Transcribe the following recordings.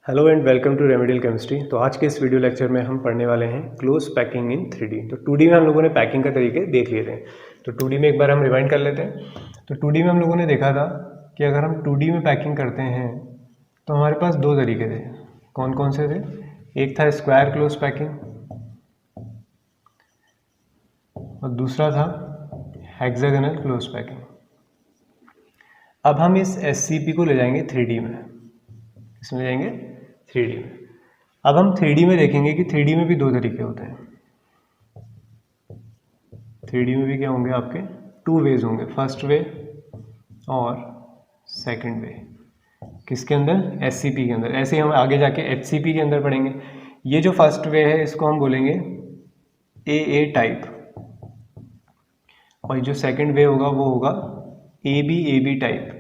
Hello and welcome to remedial chemistry. तो आज के इस वीडियो लेक्चर में हम पढ़ने वाले हैं क्लोज पैकिंग इन 3D। तो 2D में हम लोगों ने पैकिंग का तरीके देख लिए थे, तो 2D में एक बार हम रिवाइंड कर लेते हैं। तो 2D में हम लोगों ने देखा था कि अगर हम 2D में पैकिंग करते हैं तो हमारे पास दो तरीके थे। कौन कौन से थे? एक था स्क्वायर क्लोज पैकिंग और दूसरा था हेक्सागोनल क्लोज पैकिंग। अब हम इस SCP को ले जाएंगे 3D में। इसमें ले जाएंगे 3D में। अब हम 3D में देखेंगे कि 3D में भी दो तरीके होते हैं। 3D में भी क्या होंगे आपके? टू वेज होंगे, फर्स्ट वे और सेकंड वे। किसके अंदर? SCP के अंदर। ऐसे ही हम आगे जाके HCP के अंदर पढ़ेंगे। ये जो फर्स्ट वे है इसको हम बोलेंगे AA टाइप, और जो सेकंड वे होगा वो होगा AB टाइप।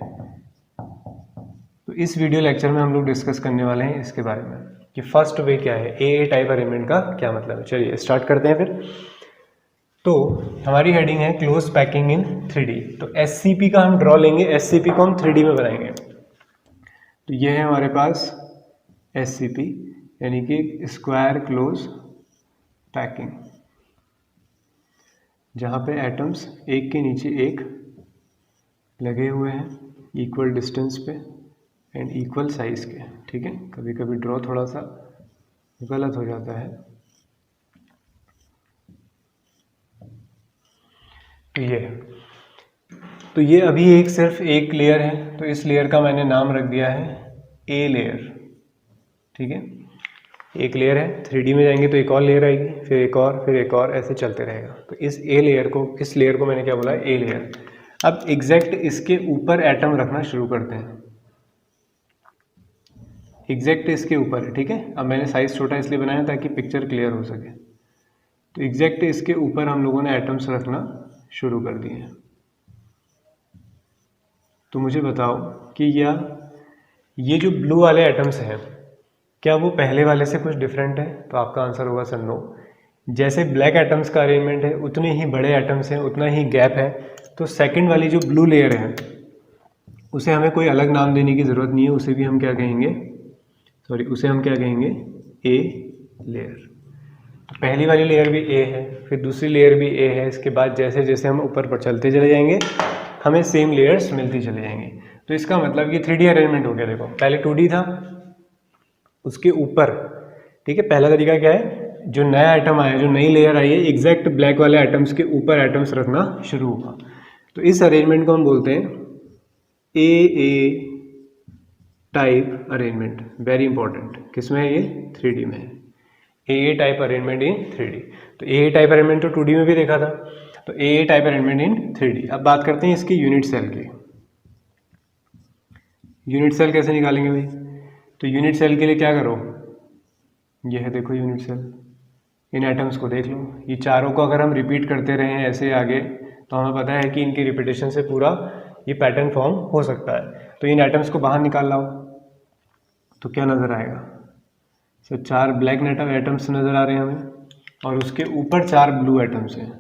तो इस वीडियो लेक्चर में हम लोग डिस्कस करने वाले हैं इसके बारे में कि फर्स्ट वे क्या है, AA टाइप अरेंजमेंट का क्या मतलब है। चलिए स्टार्ट करते हैं फिर। तो हमारी हेडिंग है क्लोज पैकिंग इन 3D। तो SCP का हम ड्रॉ लेंगे, SCP को हम 3D में बनाएंगे। तो ये है हमारे पास SCP, यानी कि स्क्वायर क्लोज पैकिंग, जहाँ पे एटम्स एक के नीचे एक लगे हुए हैं इक्वल डिस्टेंस पे एंड इक्वल साइज के। ठीक है, कभी कभी ड्रॉ थोड़ा सा गलत हो जाता है। तो ये अभी एक सिर्फ एक लेयर है, तो इस लेयर का मैंने नाम रख दिया है A लेयर। ठीक है, एक लेयर है। 3D में जाएंगे तो एक और लेयर आएगी, फिर एक और, फिर एक और, ऐसे चलते रहेगा। तो इस लेयर को मैंने क्या बोला? A layer. अब एग्जैक्ट इसके ऊपर एटम रखना शुरू करते हैं। एग्जैक्ट इसके ऊपर है। ठीक है, अब मैंने साइज छोटा इसलिए बनाया ताकि पिक्चर क्लियर हो सके। तो एग्जैक्ट इसके ऊपर हम लोगों ने एटम्स रखना शुरू कर दिए हैं। तो मुझे बताओ कि ये जो ब्लू वाले एटम्स हैं, क्या वो पहले वाले से कुछ डिफरेंट है? तो आपका आंसर होगा सर नो। जैसे ब्लैक एटम्स का अरेंजमेंट है उतने ही बड़े एटम्स हैं, उतना ही गैप है। तो सेकंड वाली जो ब्लू लेयर है उसे हमें कोई अलग नाम देने की ज़रूरत नहीं है। उसे हम क्या कहेंगे? A layer. तो पहली वाली लेयर भी A है, फिर दूसरी लेयर भी A है। इसके बाद जैसे जैसे हम ऊपर पर चलते चले जाएंगे हमें सेम लेयर्स मिलती चले जाएंगी। तो इसका मतलब ये 3D अरेंजमेंट हो गया। देखो, पहले 2D था, उसके ऊपर, ठीक है, पहला तरीका क्या है? जो नया आइटम आया, जो नई लेयर आई है, एग्जैक्ट ब्लैक वाले आइटम्स के ऊपर आइटम्स रखना शुरू हुआ। तो इस अरेंजमेंट को हम बोलते हैं AA type arrangement. Very important. किसमें है ये? 3D में है। AA टाइप अरेंजमेंट इन 3D। तो AA टाइप अरेंजमेंट तो 2D में भी देखा था। तो AA टाइप अरेंजमेंट इन 3D। अब बात करते हैं इसकी यूनिट सेल की। यूनिट सेल कैसे निकालेंगे भाई? तो यूनिट सेल के लिए क्या करो, ये है देखो यूनिट सेल। इन एटम्स को देख लो, ये चारों को अगर हम रिपीट करते रहे हैं ऐसे आगे तो हमें पता है कि इनकी रिपीटेशन से पूरा ये पैटर्न फॉर्म हो सकता है। तो इन एटम्स को बाहर निकाल लाओ तो क्या नज़र आएगा? सर 4 ब्लैक एटम्स नज़र आ रहे हैं हमें, और उसके ऊपर 4 ब्लू एटम्स हैं।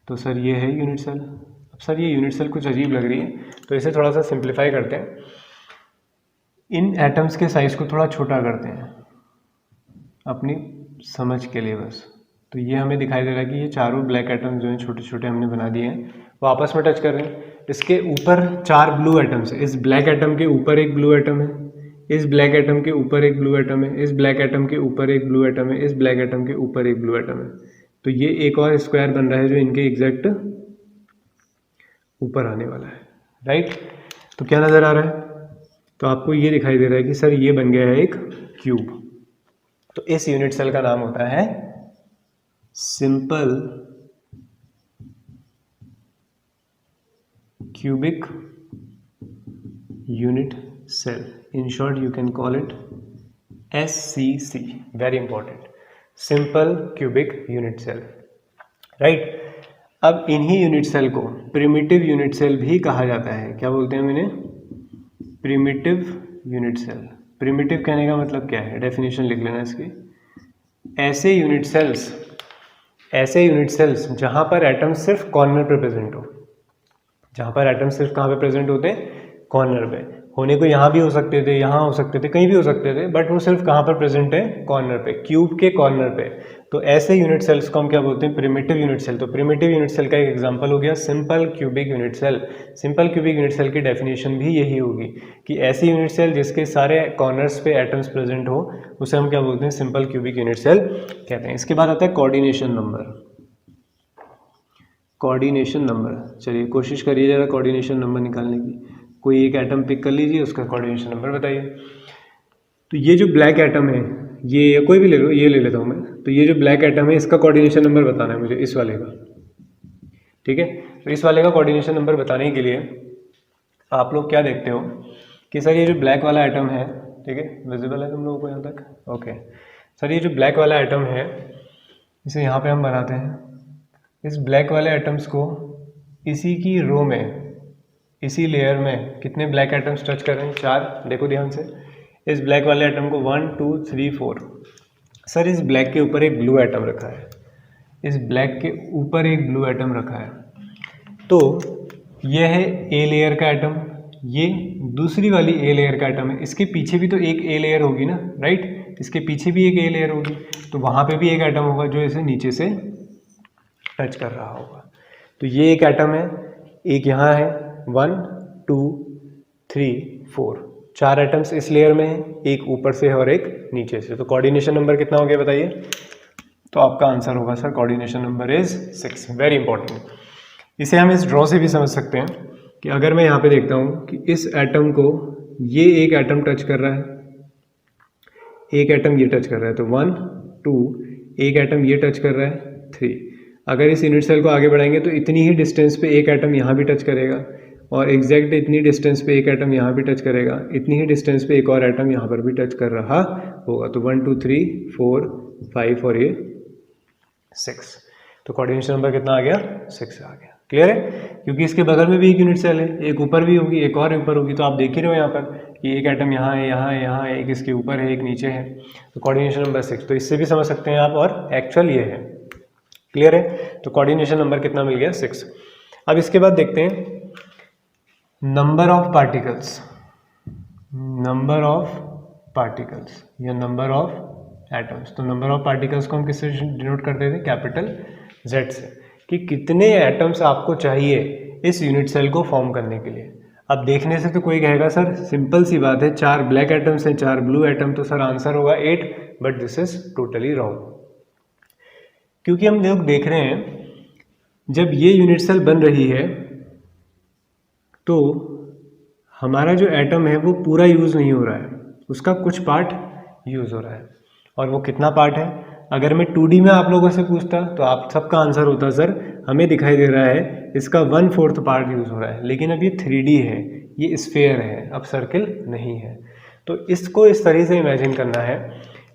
तो सर ये है यूनिट सेल। अब सर ये यूनिट सेल कुछ अजीब लग रही है, तो इसे थोड़ा सा सिंप्लीफाई करते हैं। इन एटम्स के साइज को थोड़ा छोटा करते हैं अपनी समझ के लिए बस। तो ये हमें दिखाई दे रहा है कि ये चारों ब्लैक एटम्स जो हैं छोटे छोटे हमने बना दिए हैं, वो आपस में टच कर रहे हैं। इसके ऊपर 4 ब्लू एटम्स है। इस ब्लैक एटम के ऊपर एक ब्लू एटम है, इस ब्लैक एटम के ऊपर एक ब्लू एटम है, इस ब्लैक एटम के ऊपर एक ब्लू एटम है, इस ब्लैक एटम के ऊपर एक ब्लू एटम है। तो ये एक और स्क्वायर बन रहा है जो इनके एग्जैक्ट ऊपर आने वाला है। राइट? तो क्या नज़र आ रहा है? तो आपको ये दिखाई दे रहा है कि सर ये बन गया है एक क्यूब। तो इस यूनिट सेल का नाम होता है simple cubic unit cell. In short you can call it SCC। Very important, simple cubic unit cell. Right? अब इन्हीं यूनिट सेल को प्रिमिटिव यूनिट सेल भी कहा जाता है। क्या बोलते हैं इन्हें? Primitive unit cell. प्रिमिटिव कहने का मतलब क्या है? डेफिनेशन लिख लेना इसकी। ऐसे यूनिट सेल्स जहां पर एटम सिर्फ कॉर्नर पे प्रेजेंट हो। जहां पर एटम सिर्फ कहां पे प्रेजेंट होते हैं? कॉर्नर पे। होने को यहाँ भी हो सकते थे, यहाँ हो सकते थे, कहीं भी हो सकते थे, बट वो सिर्फ कहाँ पर प्रेजेंट है, कॉर्नर पे, क्यूब के कॉर्नर पे। तो ऐसे यूनिट सेल्स को हम क्या बोलते हैं, प्रिमिटिव यूनिट सेल। तो प्रिमिटिव यूनिट सेल का एक एग्जांपल हो गया simple cubic unit cell. Simple cubic unit cell की डेफिनेशन भी यही होगी कि ऐसी यूनिट सेल जिसके सारे कॉर्नर्स पे एटम्स प्रेजेंट हो, उसे हम क्या बोलते हैं, सिंपल क्यूबिक यूनिट सेल कहते हैं। इसके बाद आता है कोऑर्डिनेशन नंबर। कोऑर्डिनेशन नंबर, चलिए कोशिश करिए जरा कोऑर्डिनेशन नंबर निकालने की। कोई एक एटम पिक कर लीजिए, उसका कोऑर्डिनेशन नंबर बताइए। तो ये जो ब्लैक एटम है, ये कोई भी ले लो, ये ले लेता हूँ मैं। तो ये जो ब्लैक एटम है, इसका कोऑर्डिनेशन नंबर बताना है मुझे, इस वाले का, ठीक है। तो इस वाले का कोऑर्डिनेशन नंबर बताने के लिए आप लोग क्या देखते हो कि सर ये जो ब्लैक वाला एटम है, ठीक है, विजिबल है तुम लोगों को यहाँ तक, ओके। सर ये जो ब्लैक वाला एटम है, इसे यहाँ पे हम बनाते हैं। इस ब्लैक वाले एटम्स को इसी की रो में, इसी लेयर में कितने ब्लैक एटम्स टच कर रहे हैं, 4। देखो ध्यान से, इस ब्लैक वाले एटम को 1 2 3 4। सर इस ब्लैक के ऊपर एक ब्लू एटम रखा है, इस ब्लैक के ऊपर एक ब्लू एटम रखा है। तो यह है ए लेयर का एटम, ये दूसरी वाली ए लेयर का एटम है। इसके पीछे भी तो एक ए लेयर होगी ना, राइट, इसके पीछे भी एक ए लेयर होगी। तो वहाँ पे भी एक एटम होगा जो इसे नीचे से टच कर रहा होगा। तो ये एक एटम है, एक यहाँ है, 1 2 3 4, 4 एटम्स इस लेयर में है, एक ऊपर से है और एक नीचे से। तो कोऑर्डिनेशन नंबर कितना हो गया बताइए। तो आपका आंसर होगा sir coordination number is 6। Very important. इसे हम इस ड्रॉ से भी समझ सकते हैं कि अगर मैं यहाँ पे देखता हूँ कि इस एटम को ये एक एटम टच कर रहा है, एक एटम ये टच कर रहा है, तो 1 2, एक एटम ये टच कर रहा है, 3। अगर इस यूनिट सेल को आगे बढ़ाएंगे तो इतनी ही डिस्टेंस पे एक एटम यहाँ भी टच करेगा, और एग्जैक्ट इतनी डिस्टेंस पे एक एटम यहाँ भी टच करेगा, इतनी ही डिस्टेंस पे एक और एटम यहाँ पर भी टच कर रहा होगा। तो 1 2 3 4 5 और ये 6। तो कोऑर्डिनेशन नंबर कितना आ गया, 6 आ गया। क्लियर है, क्योंकि इसके बगल में भी एक यूनिट सेल है, एक ऊपर भी होगी, एक और ऊपर होगी। तो आप देख ही रहे हो यहाँ पर कि एक एटम यहाँ है, यहाँ है, यहाँ है, एक इसके ऊपर है, एक नीचे है। तो कोऑर्डिनेशन नंबर 6। तो इससे भी समझ सकते हैं आप, और एक्चुअल ये है। क्लियर है, तो कोऑर्डिनेशन नंबर कितना मिल गया, 6। अब इसके बाद देखते हैं number of particles. Number of particles या नंबर ऑफ एटम्स। तो नंबर ऑफ पार्टिकल्स को हम किससे डिनोट करते थे, कैपिटल Z से, कि कितने एटम्स आपको चाहिए इस यूनिट सेल को फॉर्म करने के लिए। अब देखने से तो कोई कहेगा सर सिंपल सी बात है, 4 ब्लैक एटम्स हैं, 4 ब्लू एटम, तो सर आंसर होगा 8। But this is totally wrong, क्योंकि हम लोग देख रहे हैं जब ये यूनिट सेल बन रही है तो हमारा जो एटम है वो पूरा यूज़ नहीं हो रहा है, उसका कुछ पार्ट यूज़ हो रहा है। और वो कितना पार्ट है, अगर मैं 2D में आप लोगों से पूछता तो आप सबका आंसर होता सर हमें दिखाई दे रहा है इसका 1/4 पार्ट यूज़ हो रहा है। लेकिन अब ये 3D है, ये स्फेयर है, अब सर्किल नहीं है। तो इसको इस तरह से इमेजिन करना है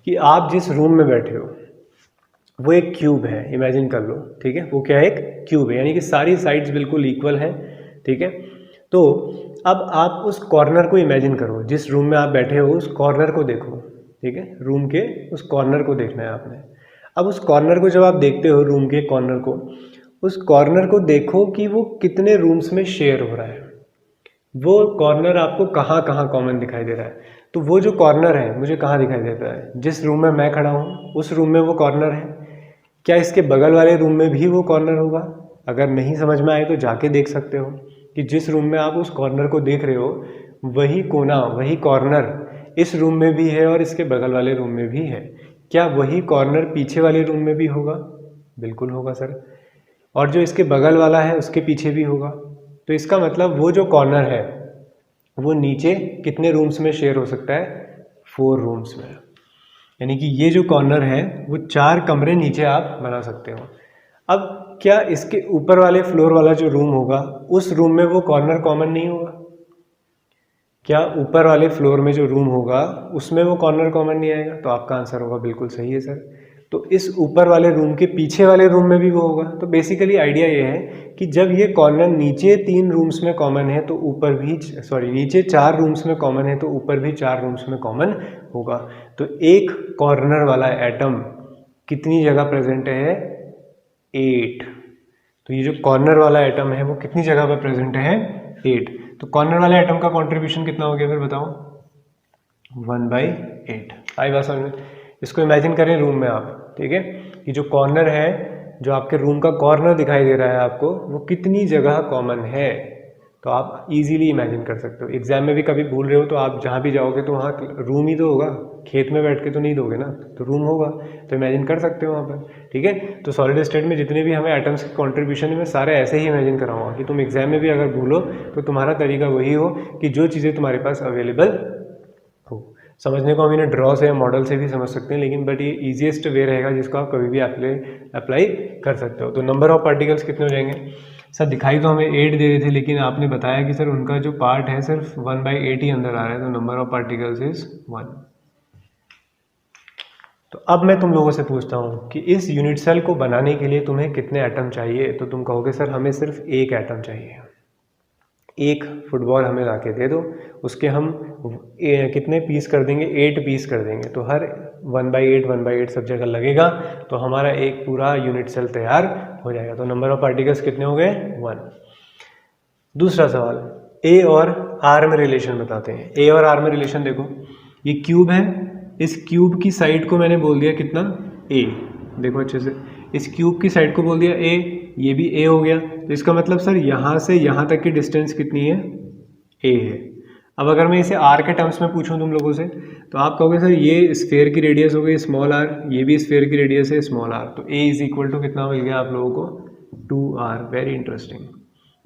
कि आप जिस रूम में बैठे हो वो एक क्यूब है, इमेजिन कर लो, ठीक है। वो क्या है, एक क्यूब है, यानी कि सारी साइड्स बिल्कुल इक्वल हैं, ठीक है। तो अब आप उस कॉर्नर को इमेजिन करो, जिस रूम में आप बैठे हो उस कॉर्नर को देखो, ठीक है। रूम के उस कॉर्नर को देखना है आपने। अब उस कॉर्नर को जब आप देखते हो, रूम के कॉर्नर को, उस कॉर्नर को देखो कि वो कितने रूम्स में शेयर हो रहा है। वो कॉर्नर आपको कहाँ कहाँ कॉमन दिखाई दे रहा है। तो वो जो कॉर्नर है मुझे कहाँ दिखाई देता है, जिस रूम में मैं खड़ा हूँ उस रूम में वो कॉर्नर है। क्या इसके बगल वाले रूम में भी वो कॉर्नर होगा? अगर नहीं समझ में आए तो जाके देख सकते हो कि जिस रूम में आप उस कॉर्नर को देख रहे हो वही कोना, वही कॉर्नर इस रूम में भी है और इसके बगल वाले रूम में भी है। क्या वही कॉर्नर पीछे वाले रूम में भी होगा? बिल्कुल होगा सर। और जो इसके बगल वाला है उसके पीछे भी होगा। तो इसका मतलब वो जो कॉर्नर है वो नीचे कितने रूम्स में शेयर हो सकता है? 4 रूम्स में। यानी कि ये जो कॉर्नर है वो 4 कमरे नीचे आप बना सकते हो। अब क्या इसके ऊपर वाले फ्लोर वाला जो रूम होगा उस रूम में वो कॉर्नर कॉमन नहीं होगा? क्या ऊपर वाले फ्लोर में जो रूम होगा उसमें वो कॉर्नर कॉमन नहीं आएगा? तो आपका आंसर होगा बिल्कुल सही है सर। तो इस ऊपर वाले रूम के पीछे वाले रूम में भी वो होगा। तो बेसिकली आइडिया ये है कि जब ये कॉर्नर नीचे 3 रूम्स में कॉमन है तो ऊपर भी नीचे 4 रूम्स में कॉमन है तो ऊपर भी 4 रूम्स में कॉमन होगा। तो एक कॉर्नर वाला एटम कितनी जगह प्रेजेंट है? 8। तो ये जो कॉर्नर वाला एटम है वो कितनी जगह पर प्रेजेंट है? 8। तो कॉर्नर वाले एटम का कॉन्ट्रीब्यूशन कितना हो गया फिर बताओ, 1/8। आई बात समझ में। इसको इमेजिन करें रूम में आप, ठीक है, कि जो कॉर्नर है, जो आपके रूम का कॉर्नर दिखाई दे रहा है आपको, वो कितनी जगह कॉमन है, तो आप इजीली इमेजिन कर सकते हो। एग्जाम में भी कभी भूल रहे हो तो आप जहाँ भी जाओगे तो वहाँ रूम ही तो होगा, खेत में बैठ के तो नहीं दोगे ना, तो रूम होगा, तो इमेजिन कर सकते हो वहाँ पर, ठीक है। तो सॉलिड स्टेट में जितने भी हमें एटम्स के कॉन्ट्रीब्यूशन है मैं सारे ऐसे ही इमेजिन कराऊंगा कि तुम एग्जाम में भी अगर भूलो तो तुम्हारा तरीका वही हो कि जो चीज़ें तुम्हारे पास अवेलेबल हो। समझने को हम इन्हें ड्रॉ से या मॉडल से भी समझ सकते हैं, लेकिन बट ये ईजीएस्ट वे रहेगा जिसको आप कभी भी अप्लाई कर सकते हो। तो नंबर ऑफ पार्टिकल्स कितने हो जाएंगे सर, दिखाई तो हमें 8 दे रहे थे, लेकिन आपने बताया कि सर उनका जो पार्ट है सिर्फ 1/8 ही अंदर आ रहा है, तो नंबर ऑफ पार्टिकल्स इज 1। तो अब मैं तुम लोगों से पूछता हूँ कि इस यूनिट सेल को बनाने के लिए तुम्हें कितने एटम चाहिए, तो तुम कहोगे सर हमें सिर्फ एक एटम चाहिए। एक फुटबॉल हमें ला के दे दो, उसके हम कितने पीस कर देंगे, 8 पीस कर देंगे, तो हर 1/8 सब जगह लगेगा, तो हमारा एक पूरा यूनिट सेल तैयार हो जाएगा। तो नंबर ऑफ पार्टिकल्स कितने हो गए, 1। दूसरा सवाल, ए और आर में रिलेशन बताते हैं। ए और आर में रिलेशन देखो, ये क्यूब है, इस क्यूब की साइड को मैंने बोल दिया कितना, ए। देखो अच्छे से, इस क्यूब की साइड को बोल दिया ए, ये भी ए हो गया, तो इसका मतलब सर यहाँ से यहाँ तक की डिस्टेंस कितनी है, ए है। अब अगर मैं इसे आर के टर्म्स में पूछूं तुम लोगों से, तो आप कहोगे सर ये स्फेयर की रेडियस हो गई स्मॉल आर, ये भी स्फेयर की रेडियस है स्मॉल आर, तो ए इज इक्वल टू कितना मिल गया आप लोगों को, 2r। वेरी इंटरेस्टिंग,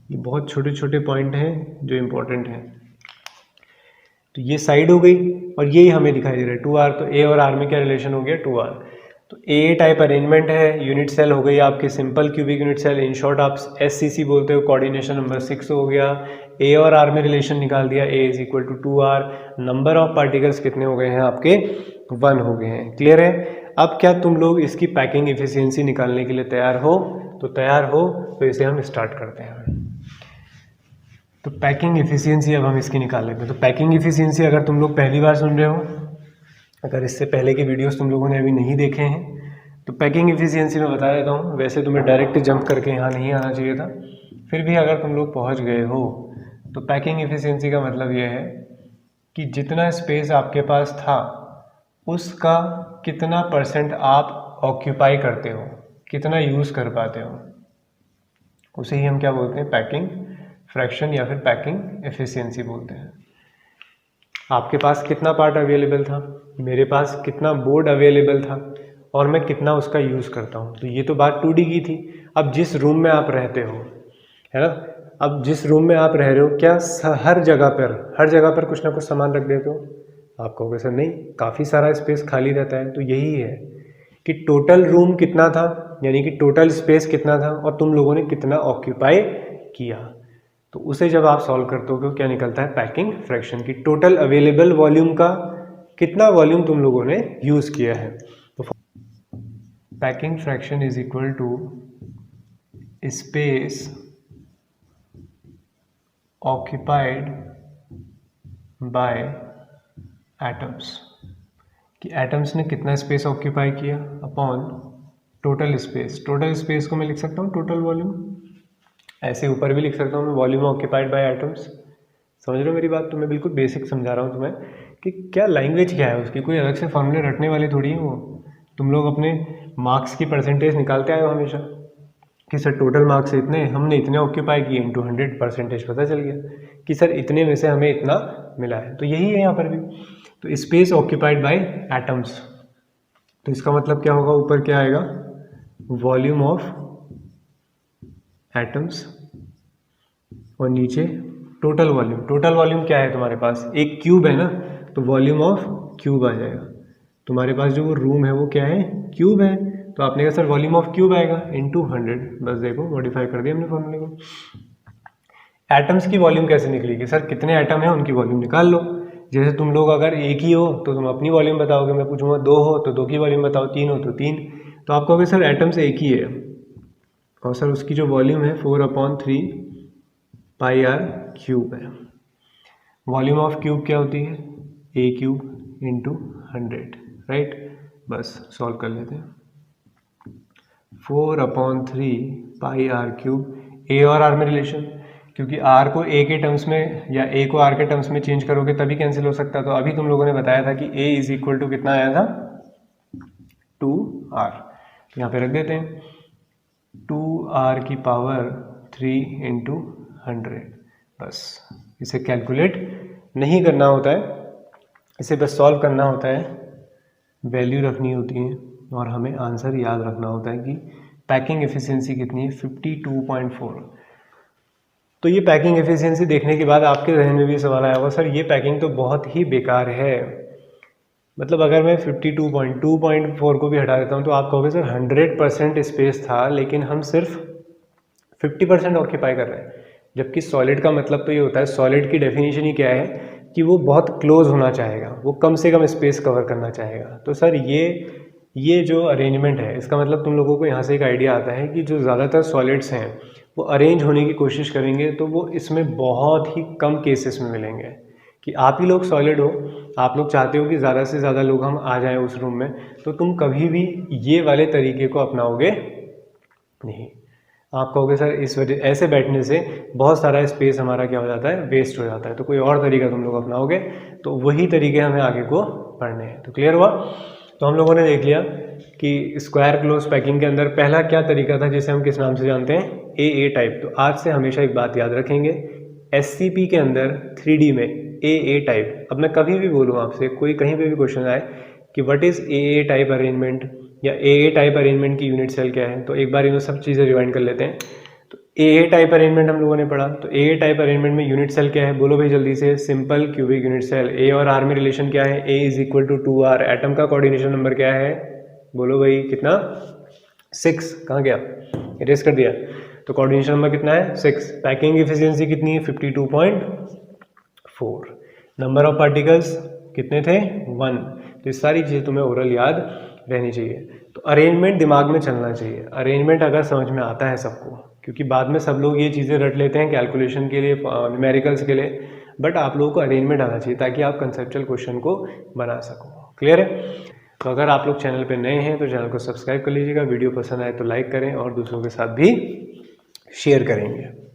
ये बहुत छोटे छोटे पॉइंट हैं जो इम्पोर्टेंट हैं। तो ये साइड हो गई और यही हमें दिखाई दे रहा है 2r, तो ए और आर में क्या रिलेशन हो गया, 2r। तो ए टाइप अरेंजमेंट है, यूनिट सेल हो गई आपकी simple cubic unit cell, in short आप SCC बोलते हो, कोऑर्डिनेशन नंबर 6 हो गया। ए और आर में रिलेशन निकाल दिया, a is equal to 2r। Number of particles कितने हो गए हैं आपके, 1 हो गए हैं। क्लियर है। अब क्या तुम लोग इसकी पैकिंग इफिशियंसी निकालने के लिए तैयार हो, तो तैयार हो तो इसे हम स्टार्ट करते हैं। तो पैकिंग इफिशियंसी अब हम इसकी निकाल लेते हैं। तो पैकिंग इफिशियंसी अगर तुम लोग पहली बार सुन रहे हो, अगर इससे पहले के वीडियोस तुम लोगों ने अभी नहीं देखे हैं, तो पैकिंग इफिशियंसी मैं बता देता हूँ। वैसे तुम्हें डायरेक्ट जंप करके यहाँ नहीं आना चाहिए था, फिर भी अगर तुम लोग पहुँच गए हो, तो पैकिंग इफिशियंसी का मतलब ये है कि जितना स्पेस आपके पास था उसका कितना % आप ऑक्यूपाई करते हो, कितना यूज़ कर पाते हो, उसे ही हम क्या बोलते हैं, पैकिंग फ्रैक्शन या फिर पैकिंग एफिशिएंसी बोलते हैं। आपके पास कितना पार्ट अवेलेबल था, मेरे पास कितना बोर्ड अवेलेबल था, और मैं कितना उसका यूज़ करता हूँ। तो ये तो बात 2D की थी। अब जिस रूम में आप रहते हो, है ना, अब जिस रूम में आप रह रहे हो, क्या हर जगह पर कुछ ना कुछ सामान रख देते हो? आप कहोगे सर नहीं, काफ़ी सारा स्पेस खाली रहता है। तो यही है कि टोटल रूम कितना था, यानी कि टोटल स्पेस कितना था और तुम लोगों ने कितना ऑक्यूपाई किया। तो उसे जब आप सॉल्व करते हो तो क्या निकलता है, पैकिंग फ्रैक्शन की टोटल अवेलेबल वॉल्यूम का कितना वॉल्यूम तुम लोगों ने यूज़ किया है। तो packing fraction is equal to space occupied by atoms, कि एटम्स ने कितना स्पेस ऑक्यूपाई किया upon total space. Total space को मैं लिख सकता हूँ टोटल वॉल्यूम, ऐसे ऊपर भी लिख सकता हूँ मैं, वॉल्यूम ऑक्यूपाइड बाय एटम्स। समझ रहे हो मेरी बात? तो मैं बिल्कुल बेसिक समझा रहा हूँ तुम्हें कि क्या लैंग्वेज क्या है उसकी, कोई अलग से फॉर्मूले रटने वाले थोड़ी हैं वो। तुम लोग अपने मार्क्स की परसेंटेज निकालते आए हो हमेशा कि सर टोटल मार्क्स इतने, हमने इतने ऑक्यूपाई किए, इंटू 100% पता चल गया कि सर इतने में से हमें इतना मिला है। तो यही है यहाँ पर भी, तो स्पेस ऑक्यूपाइड बाय एटम्स। तो इसका मतलब क्या होगा, ऊपर क्या आएगा, वॉल्यूम ऑफ एटम्स, और नीचे टोटल वॉल्यूम। टोटल वॉल्यूम क्या है तुम्हारे पास, एक क्यूब है ना, तो वॉल्यूम ऑफ क्यूब आ जाएगा। तुम्हारे पास जो वो रूम है वो क्या है, क्यूब है, तो आपने कहा सर वॉल्यूम ऑफ क्यूब आएगा इंटू 100। बस देखो मॉडिफाई कर दिया हमने फॉर्मूले को। एटम्स की वॉल्यूम कैसे निकलेगी, सर कितने एटम है उनकी वॉल्यूम निकाल लो। जैसे तुम लोग अगर एक ही हो तो तुम अपनी वॉल्यूम बताओगे, मैं पूछूंगा 2 हो तो 2 की वॉल्यूम बताओ, 3 हो तो 3। तो आप कहोगे सर एटम्स एक ही है, और सर उसकी जो वॉल्यूम है 4/3 पाई आर क्यूब है। वॉल्यूम ऑफ क्यूब क्या होती है, ए क्यूब इंटू 100, राइट। बस सॉल्व कर लेते हैं। 4/3 पाई आर क्यूब, ए और आर में रिलेशन, क्योंकि r को a के टर्म्स में या a को r के टर्म्स में चेंज करोगे तभी कैंसिल हो सकता है। तो अभी तुम लोगों ने बताया था कि a इज इक्वल टू कितना आया था 2r, यहाँ पे रख देते हैं 2r की पावर 3 इंटू 100। बस इसे कैलकुलेट नहीं करना होता है, इसे बस सॉल्व करना होता है, वैल्यू रखनी होती है और हमें आंसर याद रखना होता है कि पैकिंग एफिशिएंसी कितनी है 52.4। तो ये पैकिंग एफिशिएंसी देखने के बाद आपके जहन में भी सवाल आया होगा सर ये पैकिंग तो बहुत ही बेकार है, मतलब अगर मैं 52.2.4 को भी हटा देता हूँ तो आप कहोगे सर 100% स्पेस था लेकिन हम सिर्फ 50% ऑक्यूपाई कर रहे हैं। जबकि सॉलिड का मतलब तो ये होता है, सॉलिड की डेफिनेशन ही क्या है कि वो बहुत क्लोज होना चाहेगा, वो कम से कम स्पेस कवर करना चाहेगा। तो सर ये जो अरेंजमेंट है इसका मतलब तुम लोगों को यहाँ से एक आइडिया आता है कि जो ज़्यादातर सॉलिड्स हैं वो अरेंज होने की कोशिश करेंगे तो वो इसमें बहुत ही कम केसेस में मिलेंगे कि आप ही लोग सॉलिड हो, आप लोग चाहते हो कि ज़्यादा से ज़्यादा लोग हम आ जाएं उस रूम में, तो तुम कभी भी ये वाले तरीके को अपनाओगे नहीं। आप कहोगे सर इस वजह ऐसे बैठने से बहुत सारा स्पेस हमारा क्या हो जाता है, वेस्ट हो जाता है, तो कोई और तरीका तुम लोग अपनाओगे, तो वही तरीके हमें आगे को पढ़ने हैं। तो क्लियर हुआ? तो हम लोगों ने देख लिया कि स्क्वायर क्लोज पैकिंग के अंदर पहला क्या तरीका था जिसे हम किस नाम से जानते हैं, AA टाइप। तो आज से हमेशा एक बात याद रखेंगे, SCP के अंदर 3D में AA टाइप। अब मैं कभी भी बोलूँ आपसे, कोई कहीं पे भी क्वेश्चन आए कि what is AA type arrangement या AA टाइप अरेंजमेंट की यूनिट सेल क्या है, तो एक बार इन्हों सब चीज़ें रिवाइंड कर लेते हैं। तो AA टाइप अरेंजमेंट हम लोगों ने पढ़ा, तो AA टाइप अरेंजमेंट में यूनिट सेल क्या है, बोलो भाई जल्दी से, simple cubic unit cell. A और R में रिलेशन क्या है, A is equal to 2R। Atom का कोऑर्डिनेशन नंबर क्या है, बोलो भाई कितना, 6। कहाँ गया, इरेज कर दिया। तो कोऑर्डिनेशन नंबर कितना है, 6। पैकिंग एफिशिएंसी कितनी है, 52.4। नंबर ऑफ पार्टिकल्स कितने थे, 1। तो ये सारी चीज़ें तुम्हें ओरल याद रहनी चाहिए। तो अरेंजमेंट दिमाग में चलना चाहिए, अरेंजमेंट अगर समझ में आता है सबको, क्योंकि बाद में सब लोग ये चीज़ें रट लेते हैं कैलकुलेशन के लिए, न्यूमेरिकल्स के लिए, बट आप लोगों को अरेंजमेंट आना चाहिए ताकि आप कंसेप्चुअल क्वेश्चन को बना सको। क्लियर है? तो अगर आप लोग चैनल पे नए हैं तो चैनल को सब्सक्राइब कर लीजिएगा, वीडियो पसंद आए तो लाइक करें और दूसरों के साथ भी शेयर करेंगे।